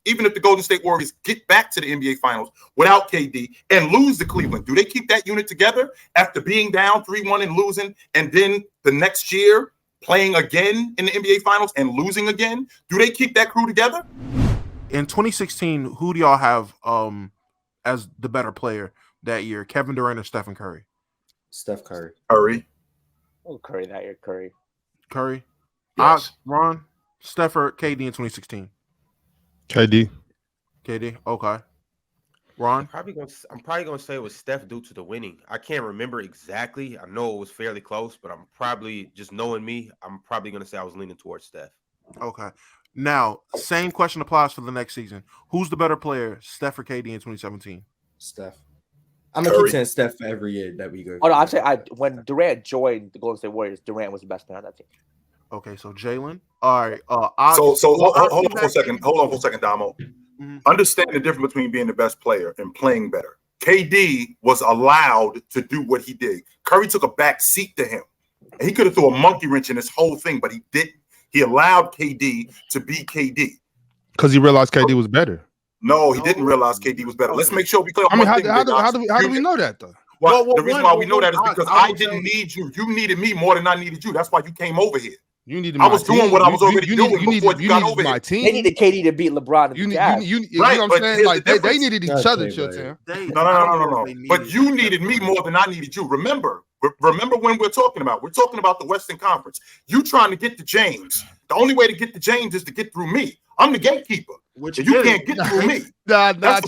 even if the Golden State Warriors get back to the NBA Finals without KD and lose to Cleveland, do they keep that unit together after being down 3-1 and losing, and then the next year playing again in the NBA Finals and losing again? Do they keep that crew together? In 2016, who do y'all have as the better player that year? Kevin Durant or Stephen Curry? Steph Curry. Curry. Oh, Curry that year. Curry. Yes. Ron, Steph or KD in 2016? KD. Okay. Ron? I'm probably gonna say it was Steph due to the winning. I can't remember exactly. I know it was fairly close, but I'm probably, just knowing me, I'm probably gonna say I was leaning towards Steph. Okay. Now, same question applies for the next season. Who's the better player, Steph or KD in 2017? Steph. I'm gonna keep saying Steph for every year that we go. Oh no, I'm saying when Durant joined the Golden State Warriors, Durant was the best player on that team. Okay, so Jalen. All right. Hold on for a second, Damo. Mm-hmm. Understand the difference between being the best player and playing better. KD was allowed to do what he did. Curry took a back seat to him. And he could have threw a monkey wrench in this whole thing, but he didn't. He allowed KD to be KD. Because he realized KD was better. No, he didn't realize KD was better. Let's make sure we clear. I mean, how do we know that though? Well, the reason why we know that is because I didn't need you. You needed me more than I needed you. That's why you came over here. You needed. I was doing what I was already doing before you got over here. They needed KD to beat LeBron. You know what I'm saying? Like they needed each other, Chilton. No. But you needed me more than I needed you. Remember when we're talking about the Western Conference. You trying to get to James. The only way to get to James is to get through me. I'm the gatekeeper. Which you can't get through me.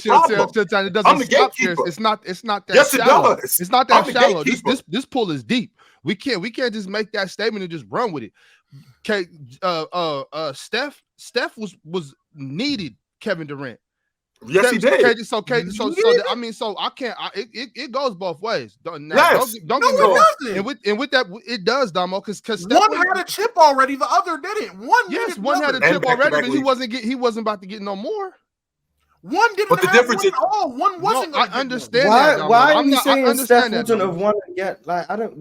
Chilton. It doesn't stop there. It's not that yes, shallow. It does. It's not that shallow. This pool is deep. We can't just make that statement and just run with it. Steph was needed Kevin Durant. Yes, he did. I can't. It goes both ways. Don't get me wrong. And with that, it does, Damo, because one had a chip already, the other didn't. One had a chip already, but he wasn't about to get no more. One didn't. But the difference is, one wasn't. I understand that. Why are you saying Steph wouldn't have won it yet? Like I don't.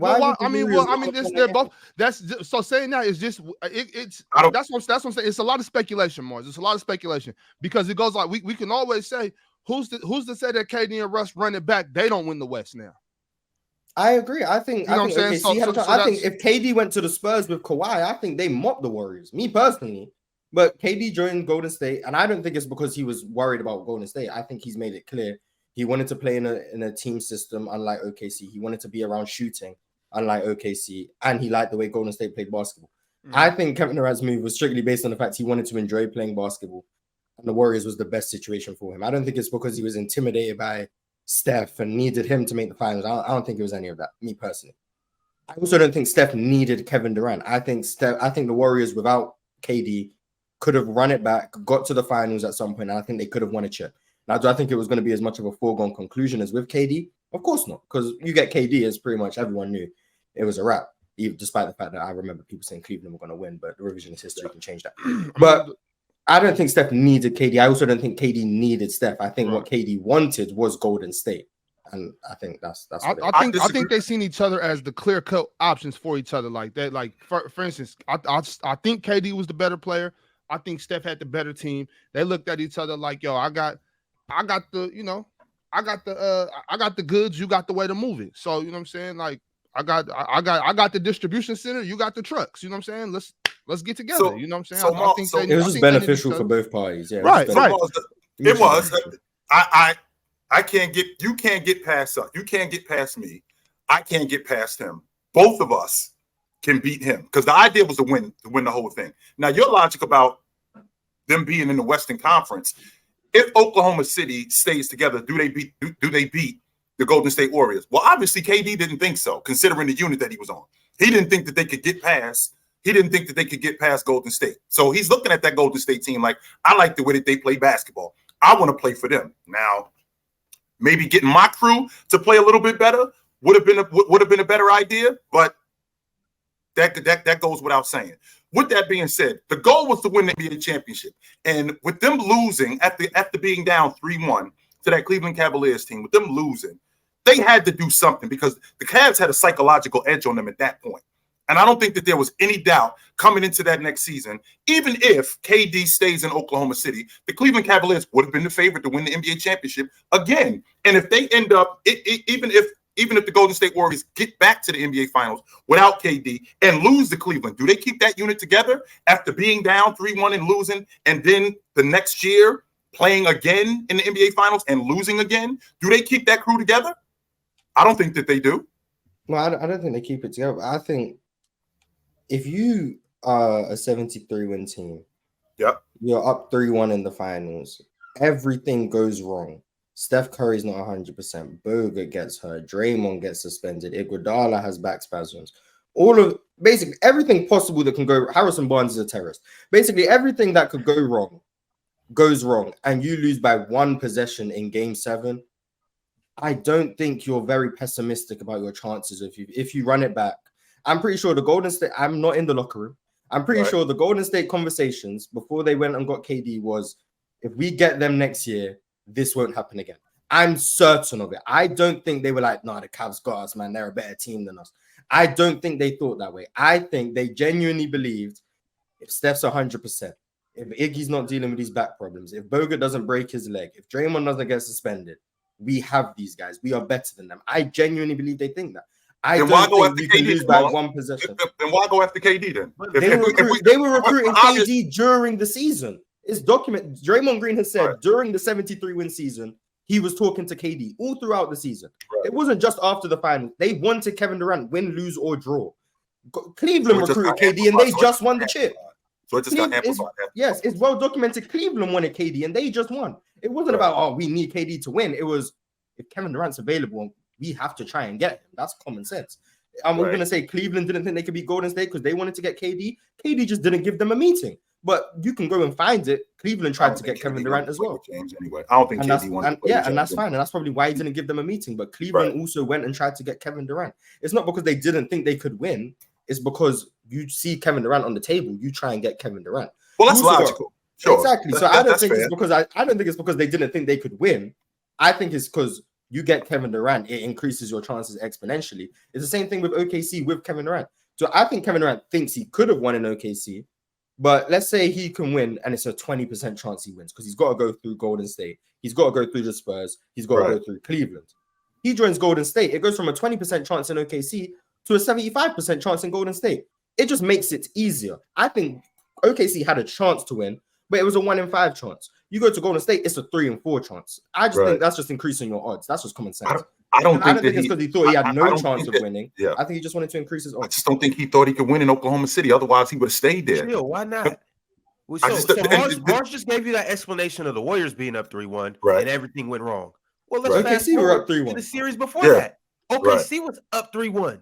They're both. That's so saying that is just it's. That's what I'm saying. It's a lot of speculation, Mars. It's a lot of speculation because it goes like we can always say who's to say that KD and Russ run it back, they don't win the West now. I agree. I think. You know what I'm saying? I think if KD went to the Spurs with Kawhi, I think they mopped the Warriors. Me personally. But KD joined Golden State, and I don't think it's because he was worried about Golden State. I think he's made it clear he wanted to play in a team system, unlike OKC. He wanted to be around shooting, unlike OKC, and he liked the way Golden State played basketball. Mm-hmm. I think Kevin Durant's move was strictly based on the fact he wanted to enjoy playing basketball, and the Warriors was the best situation for him. I don't think it's because he was intimidated by Steph and needed him to make the finals. I don't think it was any of that, me personally. I also don't think Steph needed Kevin Durant. I think the Warriors without KD could have run it back, got to the finals at some point, and I think they could have won a chip. Now, do I think it was going to be as much of a foregone conclusion as with KD? Of course not, because you get KD as pretty much everyone knew it was a wrap, even despite the fact that I remember people saying Cleveland were going to win, but the revisionist history can change that. But I don't think Steph needed KD. I also don't think KD needed Steph. I think what KD wanted was Golden State. And I think that's I think they've seen each other as the clear-cut options for each other like that. Like, for instance, I think KD was the better player. I think Steph had the better team. They looked at each other like, yo, I got the goods, you got the way to move it. So, you know what I'm saying? Like, I got the distribution center, you got the trucks. You know what I'm saying? Let's get together. So, you know what I'm saying? I think it was just beneficial for both parties. Yeah. Right. It was. I can't get, you can't get past us. You can't get past me. I can't get past him. Both of us can beat him because the idea was to win the whole thing. Now, your logic about them being in the Western Conference, if Oklahoma City stays together, do they beat the Golden State Warriors? Well, obviously, KD didn't think so, considering the unit that he was on. He didn't think that they could get past. He didn't think that they could get past Golden State. So he's looking at that Golden State team like, I like the way that they play basketball. I want to play for them. Now, maybe getting my crew to play a little bit better would have been a better idea, but that goes without saying. With that being said, the goal was to win the NBA championship. And with them losing after being down 3-1 to that Cleveland Cavaliers team, with them losing, they had to do something because the Cavs had a psychological edge on them at that point. And I don't think that there was any doubt coming into that next season, even if KD stays in Oklahoma City, the Cleveland Cavaliers would have been the favorite to win the NBA championship again. And if they end up, even if the Golden State Warriors get back to the NBA Finals without KD and lose to Cleveland, do they keep that unit together after being down 3-1 and losing, and then the next year playing again in the NBA Finals and losing again? Do they keep that crew together? I don't think that they do. No, I don't think they keep it together. I think if you are a 73-win team, yep, you're up 3-1 in the finals, everything goes wrong. Steph Curry's not 100%. Bogut gets hurt. Draymond gets suspended. Iguodala has back spasms. All of basically everything possible that can go. Harrison Barnes is a terrorist. Basically everything that could go wrong goes wrong, and you lose by 1 possession in Game 7. I don't think you're very pessimistic about your chances if you run it back. I'm pretty sure the Golden State. I'm not in the locker room. I'm pretty sure the Golden State conversations before they went and got KD was, if we get them next year, this won't happen again. I'm certain of it. I don't think they were like, no, the Cavs got us, man. They're a better team than us. I don't think they thought that way. I think they genuinely believed if Steph's 100%, if Iggy's not dealing with these back problems, if Bogut doesn't break his leg, if Draymond doesn't get suspended, we have these guys. We are better than them. I genuinely believe they think that. I don't think we can lose by 1 possession. Then why go after KD then? They were recruiting KD during the season. It's documented. Draymond Green has said during the 73-win season, he was talking to KD all throughout the season. It wasn't just after the final. They wanted Kevin Durant, win, lose, or draw. Cleveland recruited KD, and they just won the chip. So it just got amplified. Yes, it's well documented. Cleveland wanted KD, and they just won. It wasn't about, oh, we need KD to win. It was, if Kevin Durant's available, we have to try and get him. That's common sense. I'm going to say Cleveland didn't think they could beat Golden State because they wanted to get KD. KD just didn't give them a meeting. But you can go and find it. Cleveland tried to get Kevin Durant as well. James anyway. I don't think KD wanted to play and that's fine. And that's probably why he didn't give them a meeting. But Cleveland also went and tried to get Kevin Durant. It's not because they didn't think they could win. It's because you see Kevin Durant on the table. You try and get Kevin Durant. Well, that's logical. Sure. Exactly. So I don't think it's because I don't think it's because they didn't think they could win. I think it's because you get Kevin Durant, it increases your chances exponentially. It's the same thing with OKC with Kevin Durant. So I think Kevin Durant thinks he could have won in OKC, but let's say he can win and it's a 20% chance he wins because he's got to go through Golden State. He's got to go through the Spurs. He's got to go through Cleveland. He joins Golden State. It goes from a 20% chance in OKC to a 75% chance in Golden State. It just makes it easier. I think OKC had a chance to win, but it was a 1 in 5 chance. You go to Golden State, it's a 3 in 4 chance. I just think that's just increasing your odds. That's just common sense. I don't think it's because he thought he had no chance of winning. Yeah. I think he just wanted to increase his odds. I just don't think he thought he could win in Oklahoma City. Otherwise, he would have stayed there. Chill, why not? Marsh just gave you that explanation of the Warriors being up 3-1 and everything went wrong. Well, let's fast OKC were up 3-1 in the series before that. OKC was up 3-1.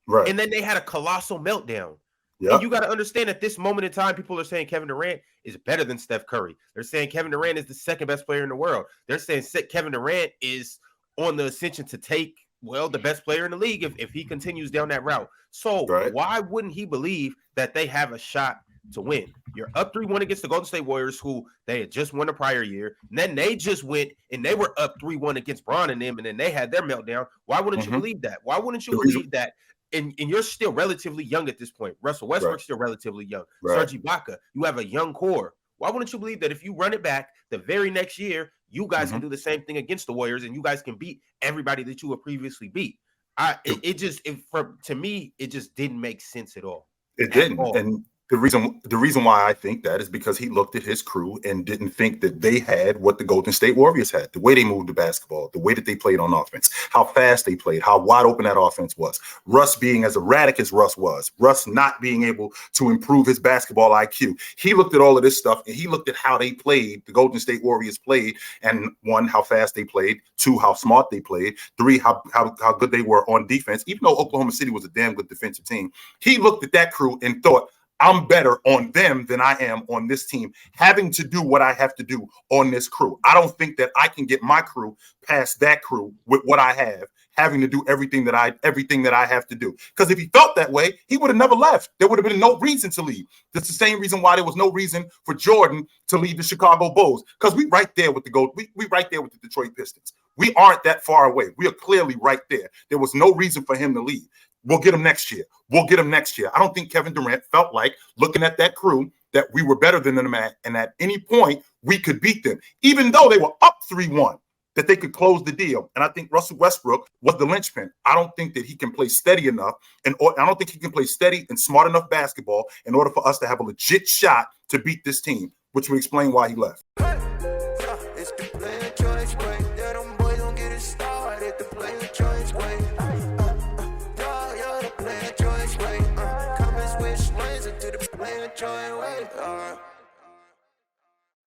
Right. And then they had a colossal meltdown. Yep. And you got to understand at this moment in time, people are saying Kevin Durant is better than Steph Curry. They're saying Kevin Durant is the second best player in the world. They're saying Kevin Durant is on the ascension to take, the best player in the league if he continues down that route. So why wouldn't he believe that they have a shot to win? You're up 3-1 against the Golden State Warriors, who they had just won the prior year. And then they just went and they were up 3-1 against Bron and them, and then they had their meltdown. Why wouldn't you believe that? Why wouldn't you believe that? And you're still relatively young at this point. Russell Westbrook's still relatively young. Serge Ibaka, you have a young core. Why wouldn't you believe that if you run it back the very next year, you guys can do the same thing against the Warriors and you guys can beat everybody that you have previously beat? To me, it just didn't make sense at all. It didn't. And the reason why I think that is because he looked at his crew and didn't think that they had what the Golden State Warriors had, the way they moved the basketball, the way that they played on offense, how fast they played, how wide open that offense was. Russ being as erratic as Russ was, Russ not being able to improve his basketball IQ. He looked at all of this stuff and he looked at how they played, the Golden State Warriors played, and 1, how fast they played, 2, how smart they played, 3, how good they were on defense. Even though Oklahoma City was a damn good defensive team, he looked at that crew and thought, I'm better on them than I am on this team, having to do what I have to do on this crew. I don't think that I can get my crew past that crew with what I have, having to do everything that I have to do. Because if he felt that way, he would have never left. There would have been no reason to leave. That's the same reason why there was no reason for Jordan to leave the Chicago Bulls. Because we right there with we right there with the Detroit Pistons. We aren't that far away. We are clearly right there. There was no reason for him to leave. We'll get him next year. We'll get him next year. I don't think Kevin Durant felt like, looking at that crew, that we were better than them and at any point we could beat them, even though they were up 3-1, that they could close the deal. And I think Russell Westbrook was the linchpin. I don't think that he can play steady enough, and I don't think he can play steady and smart enough basketball in order for us to have a legit shot to beat this team, which would explain why he left.